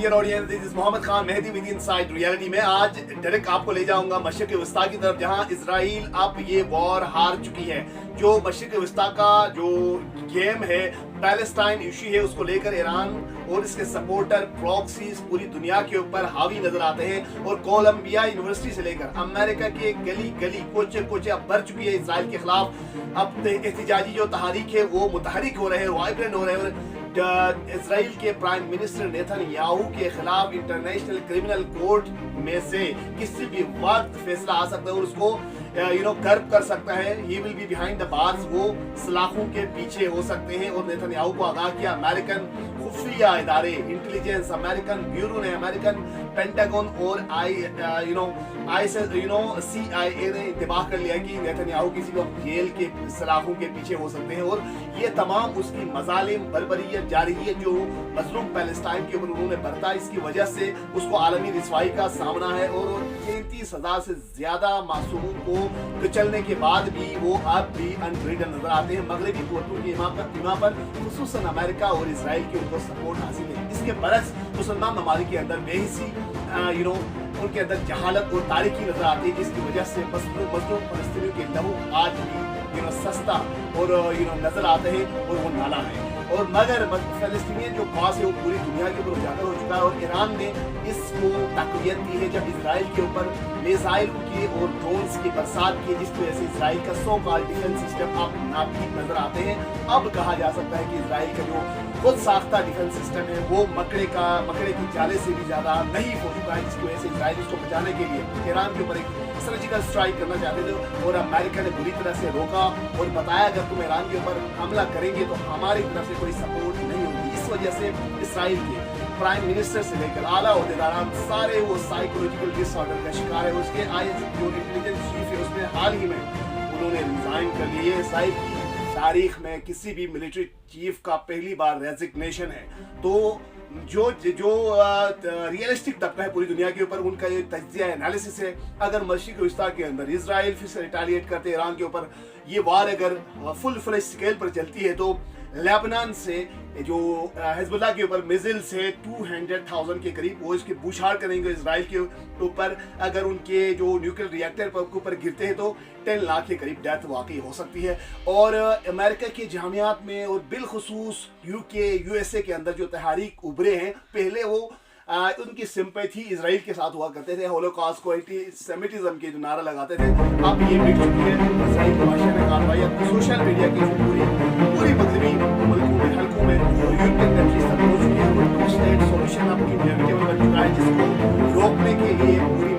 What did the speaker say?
Dear audience, this is Mohammed Khan Mehdi with inside reality में आज direct आपको ले जाऊंगा मशरिक वस्ता की तरफ, जहां इजराइल अब ये वॉर हार चुकी है। जो मशरिक वस्ता का जो गेम है, पैलेस्टाइन इशू है, उसको लेकर ईरान और इसके सपोर्टर प्रॉक्सीज पूरी दुनिया के ऊपर हावी नजर आते हैं। और कोलंबिया यूनिवर्सिटी से लेकर अमेरिका के गली गली कोचे कोचे अब भर चुकी है इसराइल के खिलाफ। अब एहतजाजी जो तहरीक है वो मुतहरिक हो रहे हैं, वाइब्रेंट हो रहे हैं। इजराइल के प्राइम मिनिस्टर नेतन्याहू के खिलाफ इंटरनेशनल क्रिमिनल कोर्ट में से किसी भी वक्त फैसला आ सकता है और उसको कर्व कर सकता है। He will be behind the bars, वो सलाखों के पीछे हो सकते हैं। और नेतन्याहू को आगाह किया अमेरिकन खुफिया इदारे, इंटेलिजेंस, अमेरिकन ब्यूरो ने, अमेरिकन पेंटागन और CIA ने इंतबाह कर लिया कि नेतन्याहू किसी वक्त जेल के सलाखों के पीछे हो सकते हैं। और ये तमाम उसकी मजालिम बर्बरियत जारी है जो मजलूम पैलेस्टाइन के ऊपर उन्होंने बरता, इसकी वजह से उसको आलमी रिसवाई का सामना है। और 33,000 से ज्यादा मासूमों को कुचलने के बाद भी वो अब भी अनब्रिडन नजर आते हैं। मगरबी कुव्वतों की इमा पर खुसूसन अमेरिका और इसराइल के ऊपर सपोर्ट हासिल है। इसके बरक्स मुसलमान ममालिक के अंदर बेहिसी उनके अंदर जहालत और तारीकी नजर आती है, जिसकी वजह से मजलूम फलस्तीनियों के लहू आज भी सस्ता और नजर आते हैं और वो नाला है। और मगर फलस्तीनियन जो कॉज है वो पूरी दुनिया के ऊपर उजागर हो चुका है। और ईरान ने इसको तकवीत दी है जब इसराइल के ऊपर मिसाइलों की और ड्रोन्स की बरसात की, जिसकी वजह से इसराइल का सो कॉल्ड डिफेंस सिस्टम अब नाकाम नजर आते हैं। अब कहा जा सकता है कि इसराइल का जो खुद साख्ता डिफेंस सिस्टम है वो मकड़े की जाले से भी ज्यादा नहीं हो चुका है, जिसकी वजह से इसराइल उसको बचाने के लिए ईरान के ऊपर एक सर्जिकल स्ट्राइक करना चाहते थे। और अमेरिका ने बुरी तरह से रोका और बताया अगर तुम ईरान के ऊपर हमला करेंगे तो हमारी तरफ से कोई सपोर्ट नहीं होगी। इस वजह से इसराइल के प्राइम मिनिस्टर से लेकर आला अहदेदारान सारे वो साइकोलॉजिकल डिसऑर्डर का शिकार है। उसके जो इंटेलिजेंस चीफ है उसने हाल ही में उन्होंने रिजाइन कर लिए। इसराइल की तारीख में किसी भी मिलिट्री चीफ का पहली बार रेजिग्नेशन है। तो जो रियलिस्टिक तबका है पूरी दुनिया के ऊपर, उनका ये तज्जिया एनालिसिस है। अगर मशरिक वस्ता के अंदर इसराइल फिर से रिटालिएट करते ईरान के ऊपर, ये वार अगर फुल फ्लेज स्केल पर चलती है तो लेबनान से जो हिजबुल्लाह के ऊपर मिसाइल्स है 200,000 के करीब वो इसके बूछार करेंगे इसराइल के ऊपर। अगर उनके जो न्यूक्लियर रिएक्टर के ऊपर गिरते हैं तो 10 लाख के करीब डेथ वाकई हो सकती है। और अमेरिका के जामियात में और बिलखुसूस USA के अंदर जो तहरीक उभरे हैं, पहले वो उनकी सिंपैथी इसराइल के साथ हुआ करते थे, होलोकॉस्ट को एंटीसेमिटिज्म के जो नारा लगाते थे, अब ये मिट चुकी है। इसराइल की भाषा में कार्रवाई अब सोशल मीडिया की पूरी मगरबी मुल्कों में, हल्कों में यूरोपियन कंट्रीज तक पहुंच चुकी है। टू स्टेट सॉल्यूशन अब इनएविटेबल बन चुका है, जिसको रोकने के लिए पूरी